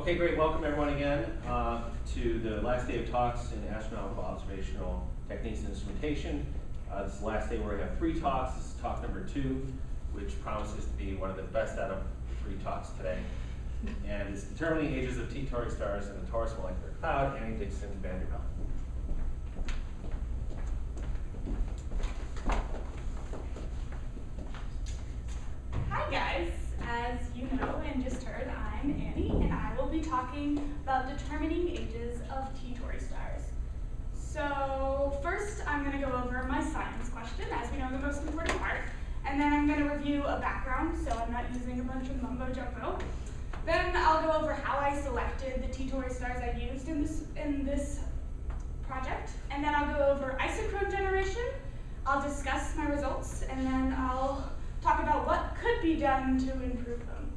Okay, great. Welcome everyone again to the last day of talks in astronomical observational techniques and instrumentation. This is the last day where we have 3 talks. This is talk number 2, which promises to be one of the best out of 3 talks today. And it's determining ages of T-Tauri stars in the Taurus molecular cloud, Annie Dickson, Vandervelde. Hi guys, as you know and just heard, I'm Annie, and I will be talking about determining ages of T-Tauri stars. So first I'm going to go over my science question, as we know the most important part, and then I'm going to review a background, so I'm not using a bunch of mumbo jumbo. Then I'll go over how I selected the T-Tauri stars I used in this project, and then I'll go over isochrone generation. I'll discuss my results, and then I'll talk about what could be done to improve them.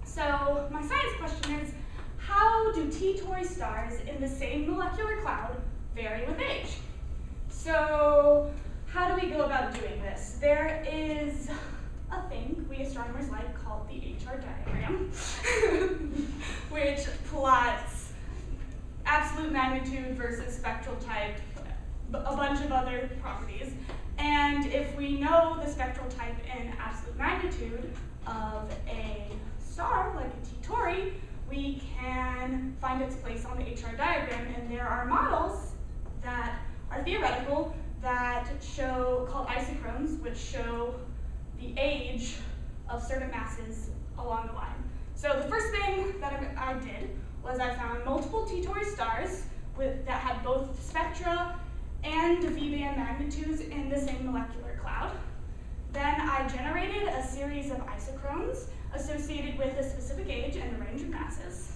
So my science question is, how do T-Tauri stars in the same molecular cloud vary with age? So how do we go about doing this? There is a thing we astronomers like called the HR diagram, which plots absolute magnitude versus spectral type, a bunch of other properties. And if we know the spectral type and absolute magnitude of a star, like a T-Tauri, we can find its place on the HR diagram. And there are models that are theoretical that show, called isochrones, which show the age of certain masses along the line. So the first thing that I did was I found multiple T-Tauri stars that had both spectra and V-band magnitudes in the same molecular cloud. Then I generated a series of isochrones associated with a specific age and the range of masses.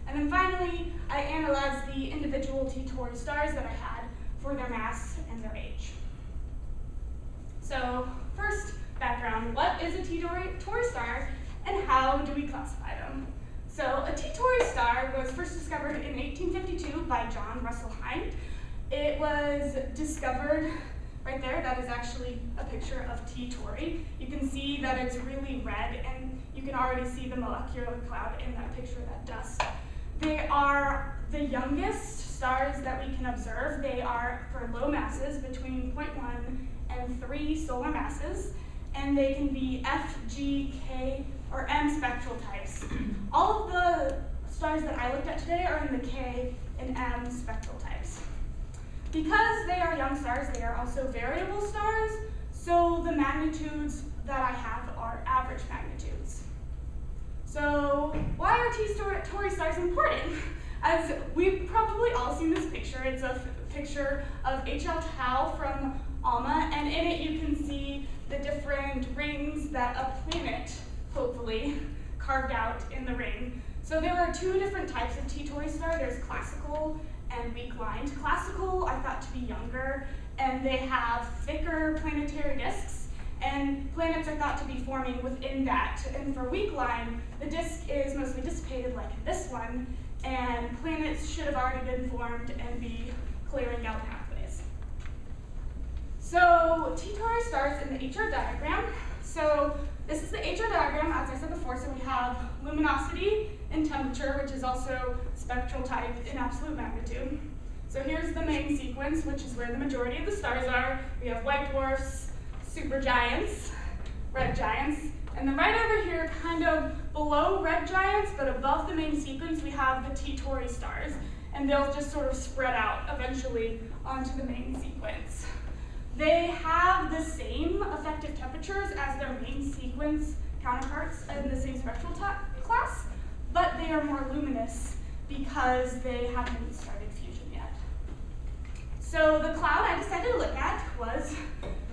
And then finally, I analyzed the individual T-Tauri stars that I had for their mass and their age. So first, background, what is a T-Tauri star and how do we classify them? So a T-Tauri star was first discovered in 1852 by John Russell Hind. It was discovered right there. That is actually a picture of T-Tauri. You can see that it's really red, and you can already see the molecular cloud in that picture, that dust. They are the youngest stars that we can observe. They are for low masses, between 0.1 and 3 solar masses, and they can be F, G, K, or M spectral types. All of the stars that I looked at today are in the K and M spectral types. Because they are young stars, they are also variable stars, so the magnitudes that I have are average magnitudes. So why are T-Tauri stars important? As we've probably all seen this picture, it's a picture of HL Tau from ALMA, and in it you can see the different rings that a planet, hopefully, carved out in the ring. So there are 2 different types of T-Tauri star. There's classical and weak-lined. Classical I thought to be younger, and they have thicker planetary disks, and planets are thought to be forming within that. And for weak-line, the disk is mostly dissipated like this one, and planets should have already been formed and be clearing out pathways. So T-Tauri stars in the HR diagram. So this is the HR diagram, as I said before. So we have luminosity and temperature, which is also spectral type in absolute magnitude. So here's the main sequence, which is where the majority of the stars are. We have white dwarfs, supergiants, red giants, and then right over here, kind of below red giants, but above the main sequence, we have the T-Tauri stars, and they'll just sort of spread out eventually onto the main sequence. They have the same effective temperatures as their main sequence counterparts in the same spectral class, but they are more luminous because they haven't started fusion yet. So the cloud I decided to look at was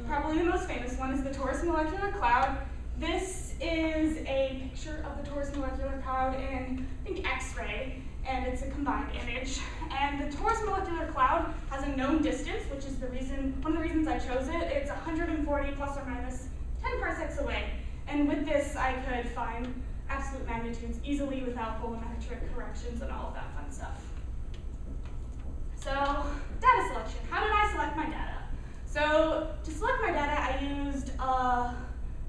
probably the most famous one, is the Taurus molecular cloud. This is a picture of the Taurus molecular cloud in, I think, X-ray, and it's a combined image. And the Taurus molecular cloud has a known distance, which is one of the reasons I chose it. It's 140 plus or minus 10 parsecs away. And with this, I could find absolute magnitudes easily without bolometric corrections and all of that fun stuff. So, data selection. How did I select my data? So, to select my data, I used a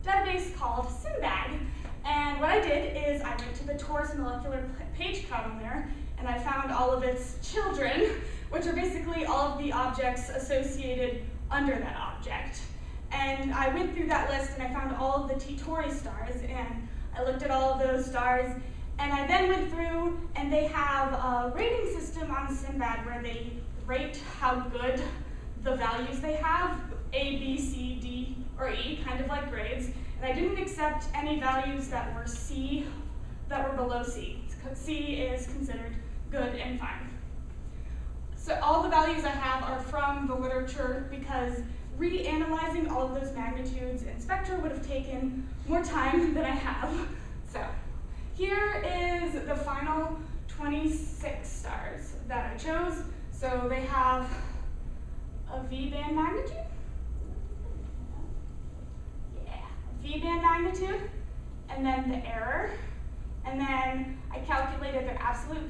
database called SimBag, And what I did is I went to the torus molecular page column there, and I found all of its children, which are basically all of the objects associated under that object. And I went through that list and I found all of the T Tauri stars, and I looked at all of those stars, and I then went through, and they have a rating system on Sinbad where they rate how good the values they have, A, B, C, D, or E, kind of like grades. And I didn't accept any values that were C, that were below C. C is considered good and fine. So all the values I have are from the literature, because reanalyzing all of those magnitudes in spectra would have taken more time than I have. So here is the final 26 stars that I chose. So they have a V-band magnitude. V-band magnitude, and then the error, and then I calculated their absolute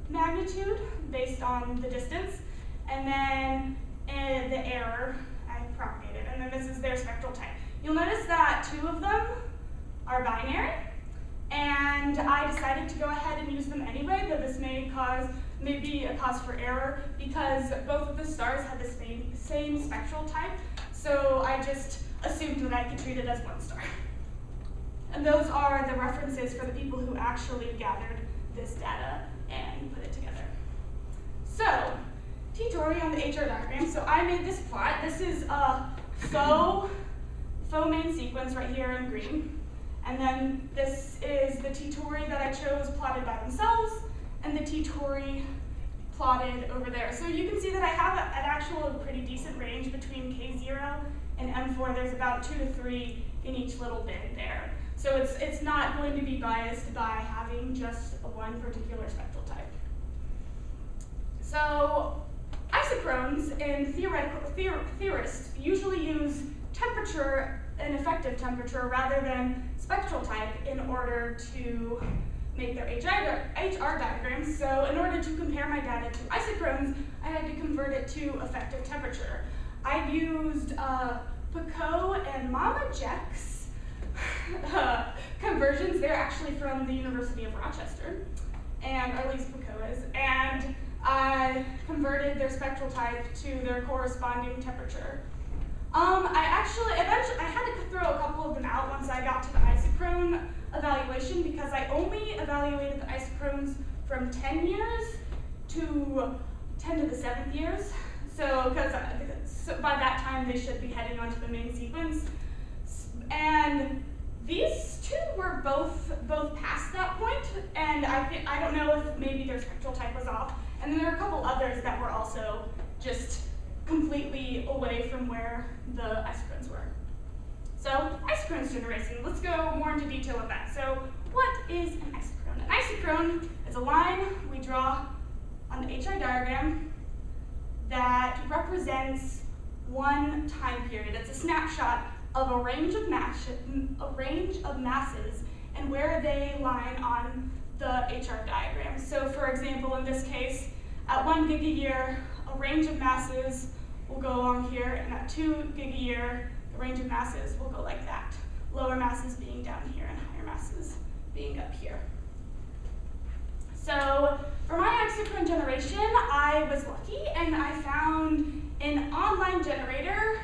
magnitude based on the distance, and then the error I propagated, and then this is their spectral type. You'll notice that 2 of them are binary, and I decided to go ahead and use them anyway, though this may be a cause for error, because both of the stars had the same spectral type, so I just assumed that I could treat it as one star. And those are the references for the people who actually gathered this data and put it together. So, T Tauri on the HR diagram. So I made this plot. This is a faux main sequence right here in green. And then this is the T Tauri that I chose plotted by themselves, and the T Tauri plotted over there. So you can see that I have an actual pretty decent range between K0 and M4. There's about 2 to 3 in each little bit there. So it's not going to be biased by having just one particular spectral type. So isochrones and theorists usually use temperature and effective temperature rather than spectral type in order to make their HR diagrams. So in order to compare my data to isochrones, I had to convert it to effective temperature. I used Picot and Mama Jack's conversions. They're actually from the University of Rochester, and or at least Picot is, and I converted their spectral type to their corresponding temperature. Eventually, I had to throw a couple of them out once I got to the isochrone evaluation, because I only evaluated the isochrones from 10 years to 10 to the 7th years. So, because by that time they should be heading onto the main sequence. And these 2 were both past that point, and I don't know if maybe their spectral type was off. And then there are a couple others that were also just completely away from where the isochrones were. So isochrones generation, let's go more into detail of that. So what is an isochrone? An isochrone is a line we draw on the HR diagram that represents one time period. It's a snapshot of a range of masses and where they line on the HR diagram. So for example, in this case, at 1 gig a year, a range of masses will go along here, and at 2 gig a year, the range of masses will go like that. Lower masses being down here and higher masses being up here. So for my isochrone generation, I was lucky and I found an online generator.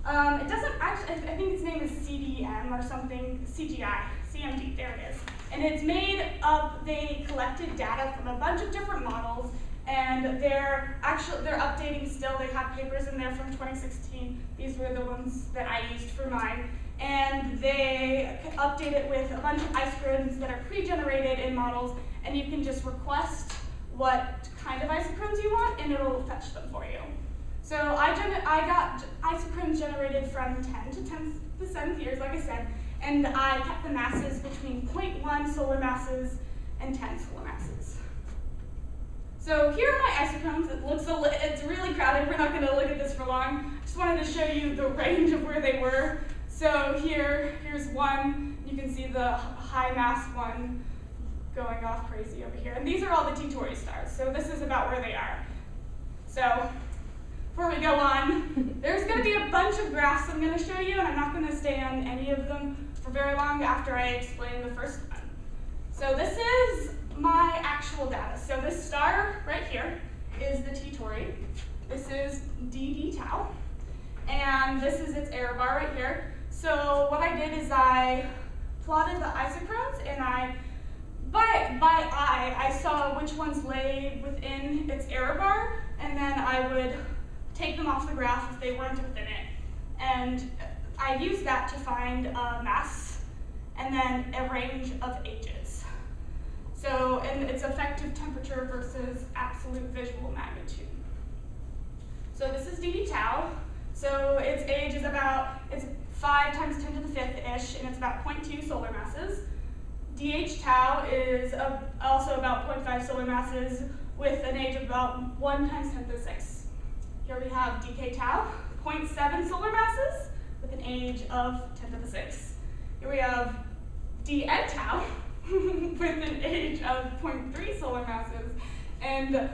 It doesn't actually, I think its name is CDM or something, CMD, there it is. And it's made up, they collected data from a bunch of different models, and they're updating still. They have papers in there from 2016. These were the ones that I used for mine. And they update it with a bunch of isochrones that are pre-generated in models, and you can just request what kind of isochrones you want, and it'll fetch them for you. So I got isochrones generated from 10 to 10 to the 7th years, like I said, and I kept the masses between 0.1 solar masses and 10 solar masses. So here are my isochrones. It's really crowded. We're not going to look at this for long. Just wanted to show you the range of where they were. So here's one. You can see the high mass one going off crazy over here. And these are all the T Tauri stars. So this is about where they are. So before we go on, there's going to be a bunch of graphs I'm going to show you, and I'm not going to stay on any of them for very long after I explain the first one. So this is my actual data. So this star right here is the T Tauri. This is DD tau, and this is its error bar right here. So what I did is I plotted the isochrones, and I saw which ones lay within its error bar, and then I would take them off the graph if they weren't within it. And I used that to find a mass and then a range of ages. So, and its effective temperature versus absolute visual magnitude. So this is DD tau. So its age is it's 5 times 10 to the 5th-ish, and it's about 0.2 solar masses. DH tau is also about 0.5 solar masses with an age of about 1 times 10 to the 6th. Here we have DK tau, 0.7 solar masses with an age of 10 to the 6th. Here we have DN tau with an age of 0.3 solar masses and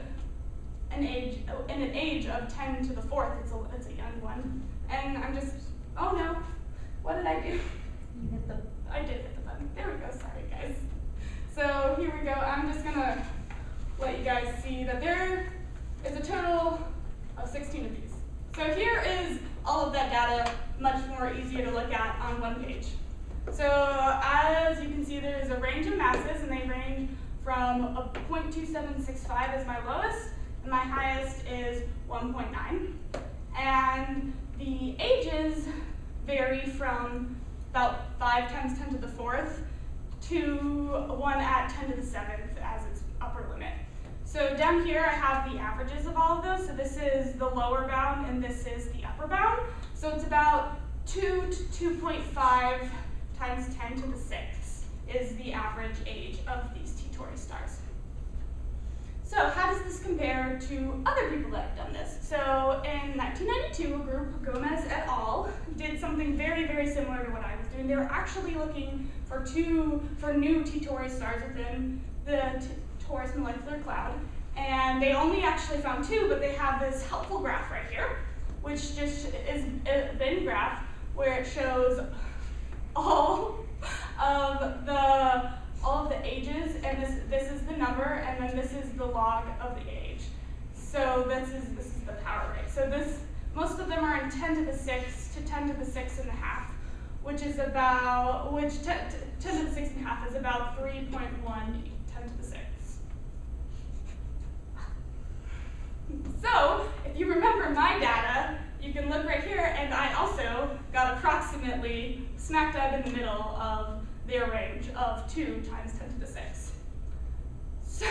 an age of 10 to the 4th. It's a young one. And I'm just, oh no, what did I do? You hit the... I did hit the button. There we go, sorry guys. So here we go. I'm just gonna let you guys see that there is a total of 16 of these. So here is all of that data, much more easier to look at on one page. So as you can see, there is a range of masses, and they range from a 0.2765 as my lowest, and my highest is 1.9. And the ages vary from about 5 times 10 to the 4th to 1 at 10 to the 7th as its upper limit. So down here I have the averages of all of those. So this is the lower bound and this is the upper bound. So it's about 2 to 2.5 times 10 to the 6th is the average age of these T Tauri stars. So how does this compare to other people that have done this? So in 1992, a group, Gomez et al., did something very, very similar to what I was doing. They were actually looking for new T Tauri stars within the Taurus molecular cloud. And they only actually found 2, but they have this helpful graph right here, which just is a bin graph where it shows all of the ages, and this is the number, and then this is the log of the age. So this is the power rate. So most of them are in 10 to the 6 to 10 to the 6.5, which 10 to the 6.5 is about 3.1 10 to the 6. So if you remember my data, you can look right here, and I also got approximately smack dab in the middle of their range of 2 times 10 to the 6. So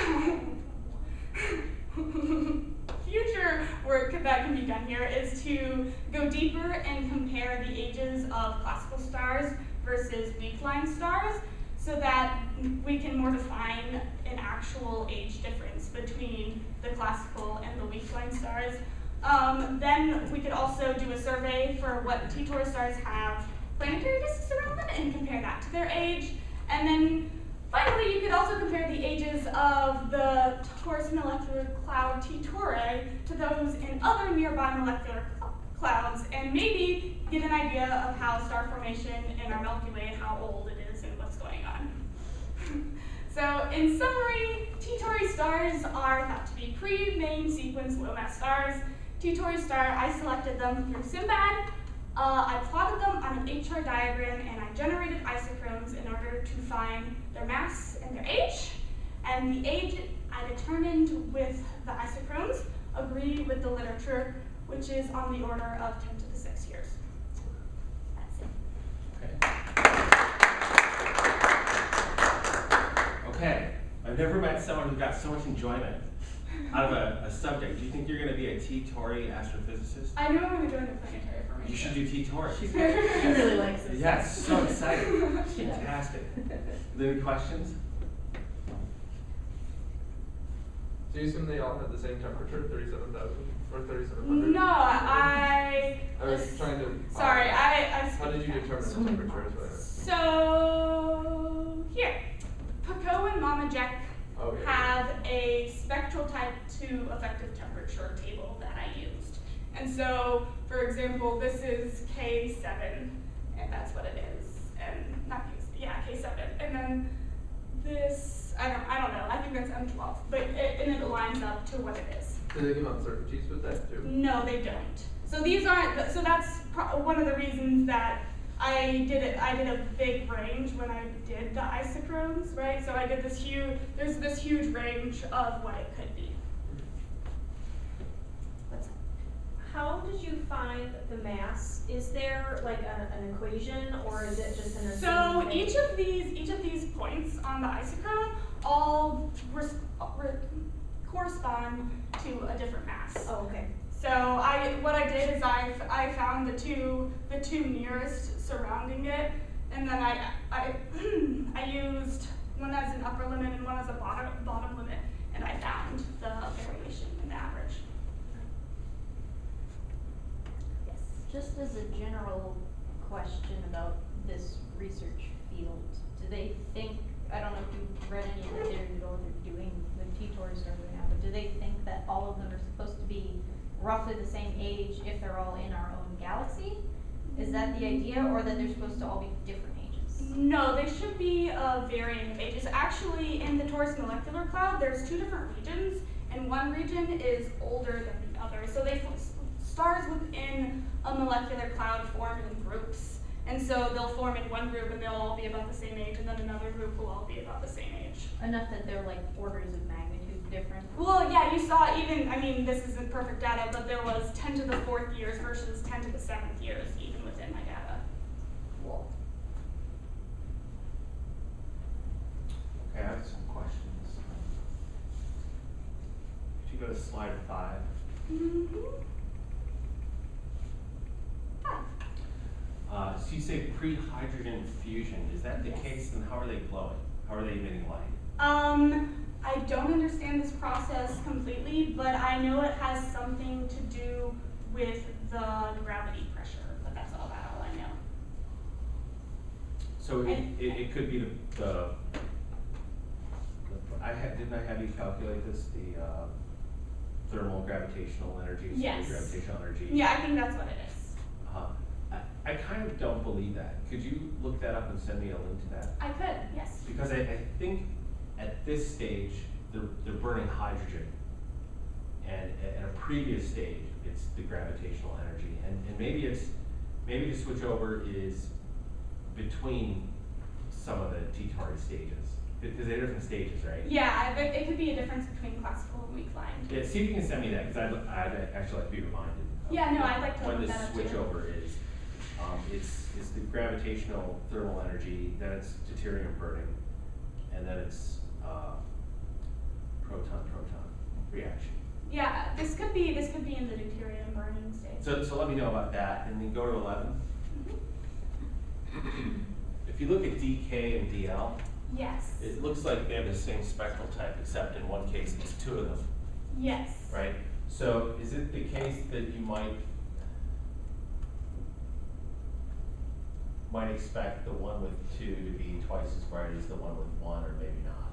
future work that can be done here is to go deeper and compare the ages of classical stars versus weak-line stars so that we can more define an actual age difference between the classical and the weak-line stars. Then we could also do a survey for what T Tauri stars have planetary disks around them and compare that to their age. And then finally, you could also compare the ages of the Taurus molecular cloud T Tauri to those in other nearby molecular clouds and maybe get an idea of how star formation in our Milky Way, how old it is, and what's going on. So in summary, T Tauri stars are thought to be pre-main sequence low-mass stars. T Tauri star, I selected them through SIMBAD. I plotted them on an HR diagram, and I generated isochrones in order to find their mass and their age. And the age I determined with the isochrones agree with the literature, which is on the order of 10 to the 6 years. That's it. Okay. I've never met someone who got so much enjoyment out of a subject. Do you think you're going to be a T Tauri astrophysicist? I know I'm going to join the planetary formation. You should do T Tauri. She really likes this. Yes, so exciting. Fantastic. Are there any questions? Do you assume they all have the same temperature, 37,000 or 3,700? No, I was trying to. Sorry, I How did you determine the temperature? So here, Pico and Mama Jack Okay. have a spectral type 2 effective temperature table that I used. And so, for example, this is K7, and that's what it is. And not K, yeah, K7. And then this, I don't know, I think that's M12, but it lines up to what it is. Do they give uncertainties with that too? No, they don't. So these aren't, so that's one of the reasons that I did a big range when I did the isochrones, right? So I did this there's this huge range of what it could be. How did you find the mass? Is there like an equation, or is it just an assumed So thing? each of these points on the isochrone all correspond to a different mass. Oh, okay. So what I did is I found the two nearest surrounding it, and then I used one as an upper limit and one as a bottom limit, and I found the variation in the average. Yes. Just as a general question about this research field, do they think, I don't know if you've read any of the theories at all they're doing, the T-Tauri stars right now, but do they think that all of them are supposed to be roughly the same age if they're all in our own galaxy? Is that the idea, or that they're supposed to all be different ages? No, they should be varying of ages. Actually, in the Taurus molecular cloud, there's two different regions, and one region is older than the other. So stars within a molecular cloud form in groups. And so they'll form in one group and they'll all be about the same age, and then another group will all be about the same age. Enough that they're like orders of magnitude different? Well, yeah, you saw even, I mean, this isn't perfect data, but there was 10 to the 4th years versus 10 to the 7th years even within my data. Cool. Okay, I have some questions. Could you go to slide 5? So you say pre-hydrogen fusion. Is that the Yes. case? And how are they glowing? How are they emitting light? I don't understand this process completely, but I know it has something to do with the gravity pressure, but that's all I know. So it could be didn't I have you calculate this, the thermal gravitational energy? So Yes. the gravitational energy. Yeah, I think that's what it is. I kind of don't believe that. Could you look that up and send me a link to that? I could, yes. Because I think at this stage, they're burning hydrogen. And at a previous stage, it's the gravitational energy. And maybe the switchover is between some of the T-Tauri stages. Because they're different stages, right? Yeah, it could be a difference between classical and weak line. Yeah, see if you can send me that, because I'd actually like to be reminded. Of Yeah, no, I'd like to when look the that up too. switchover is. It's the gravitational thermal energy, then it's deuterium burning, and then it's proton-proton reaction. Yeah, this could be in the deuterium burning state. So let me know about that, and then go to 11. If you look at DK and DL, Yes. it looks like they have the same spectral type, except in one case, it's two of them, Yes. right? So is it the case that you might expect the one with 2 to be twice as bright as the one with 1, or maybe not?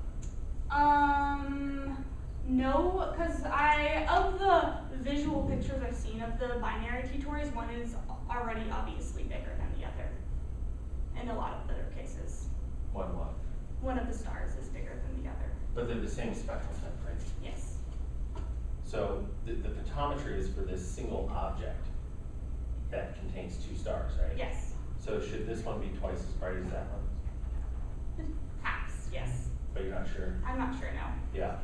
No, because of the visual pictures I've seen of the binary T-Tauris, one is already obviously bigger than the other. In a lot of other cases, One what? one of the stars is bigger than the other. But they're the same spectral type, right? Yes. So the photometry is for this single object that contains 2 stars, right? Yes. So should this one be twice as bright as that one? Perhaps, yes. But you're not sure? I'm not sure now. Yeah.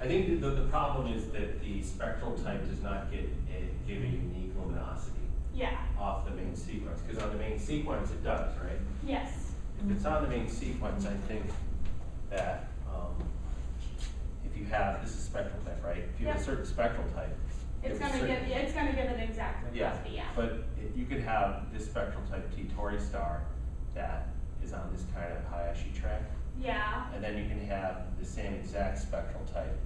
I think the problem is that the spectral type does not give a unique luminosity Yeah. off the main sequence, because on the main sequence it does, right? Yes. If it's on the main sequence, I think that if you have, this is spectral type, right? If you have a Yep. certain spectral type, It's you have gonna a certain- give it exact luminosity, yeah. But you could have this spectral type T-Tauri star that is on this kind of Hayashi track, Yeah. and then you can have the same exact spectral type,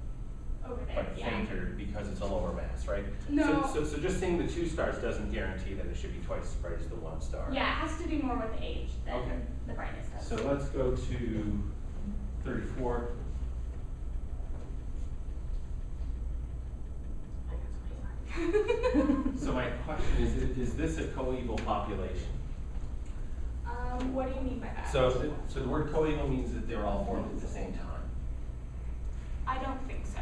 Over there, but yeah. fainter because it's a lower mass, right? No. So just seeing the 2 stars doesn't guarantee that it should be twice as bright as the 1 star. Yeah, it has to do more with age than Okay. the brightness does. So let's go to 34. So my question is this a coeval population? What do you mean by that? So the word coeval means that they're all formed at the same time. I don't think so.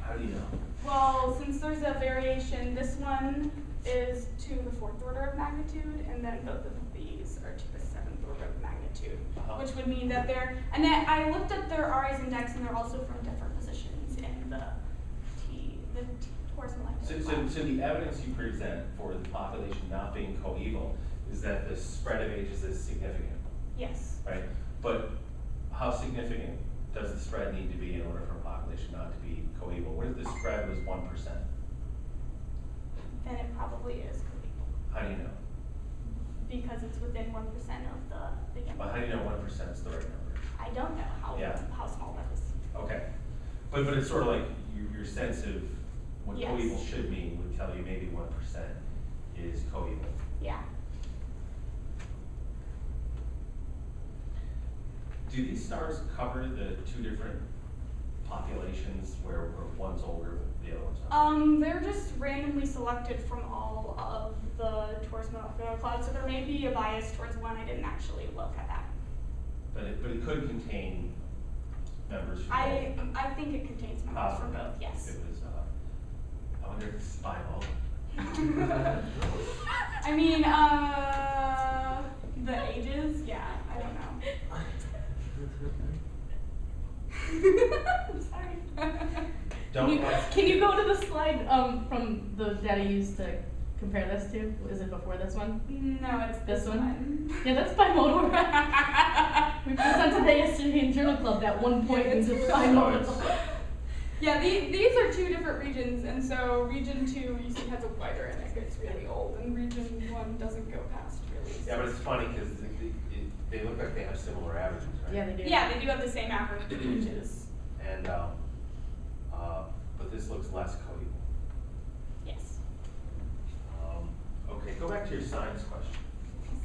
How do you know? Well, since there's a variation, this one is to the 4th order of magnitude, and then both of these are to the 7th order of magnitude, which would mean that and then I looked up their RI's index, and they're also from different positions in the torus molecular. So the evidence you present for the population not being coeval is that the spread of ages is significant, Yes. right? But how significant does the spread need to be in order for a population not to be coeval? What if the spread was 1%? Then it probably is coeval, How do you know? because it's within 1% of the Well, how do you know 1% is the right number? I don't know how small that is. Okay, but it's sort of like your sense of what Yes. coeval should mean would tell you maybe 1% is coeval. Yeah. Do these stars cover the two different populations where one's older, the other one's not? They're just randomly selected from all of the torus molecular clouds, so there may be a bias towards one. I didn't actually look at that. But it could contain members from I both. think it contains members from both, yes. If it was, I wonder if it's bivalent. I mean, the ages, yeah, I don't know. I'm sorry. Can you go to the slide from the data used to compare this to? Is it before this one? No, it's this one. Yeah, that's bimodal. We presented that yesterday in Journal Club. That 1 point is bimodal. Yeah, these are two different regions, and so region 2 you see has a wider and it gets really old, and region 1 doesn't go past really. Yeah, but it's funny because they look like they have similar averages, right? Yeah, they do. Yeah, they do have the same average, which is And, but this looks less coeval. yes. Okay, go back to your science question.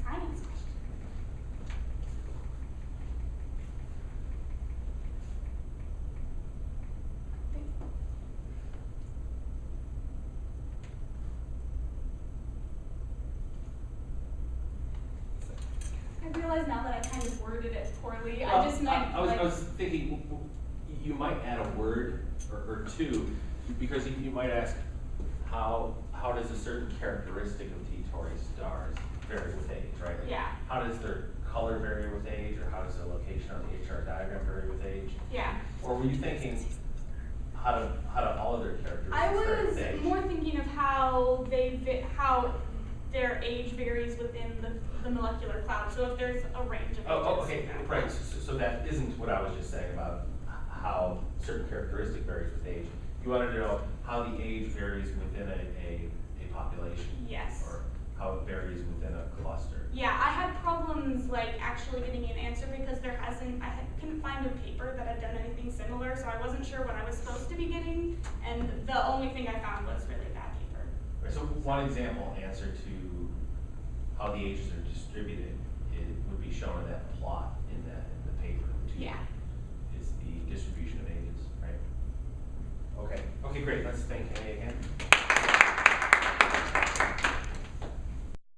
Science question. I realize now that I kind of worded it poorly. I just meant I was thinking you might add a word or two, because you might ask how does a certain characteristic of T-Tauri stars vary with age, right? Like, Yeah. how does their color vary with age, or how does the location on the HR diagram vary with age? yeah. Or were you thinking how do all of their characteristics I vary with was age? more thinking of how how their age varies within the molecular cloud. So if there's a range of ages. Oh, okay, right. So that isn't what I was just saying about how certain characteristic varies with age. You wanted to know how the age varies within a population. Yes. Or how it varies within a cluster. Yeah, I had problems like actually getting an answer because couldn't find a paper that had done anything similar, so I wasn't sure what I was supposed to be getting, and the only thing I found was really that paper. Right, so one example answer to how the ages are distributed, it would be shown in that plot in the paper. Yeah. Is the distribution of ages, right? Okay, great. Let's thank any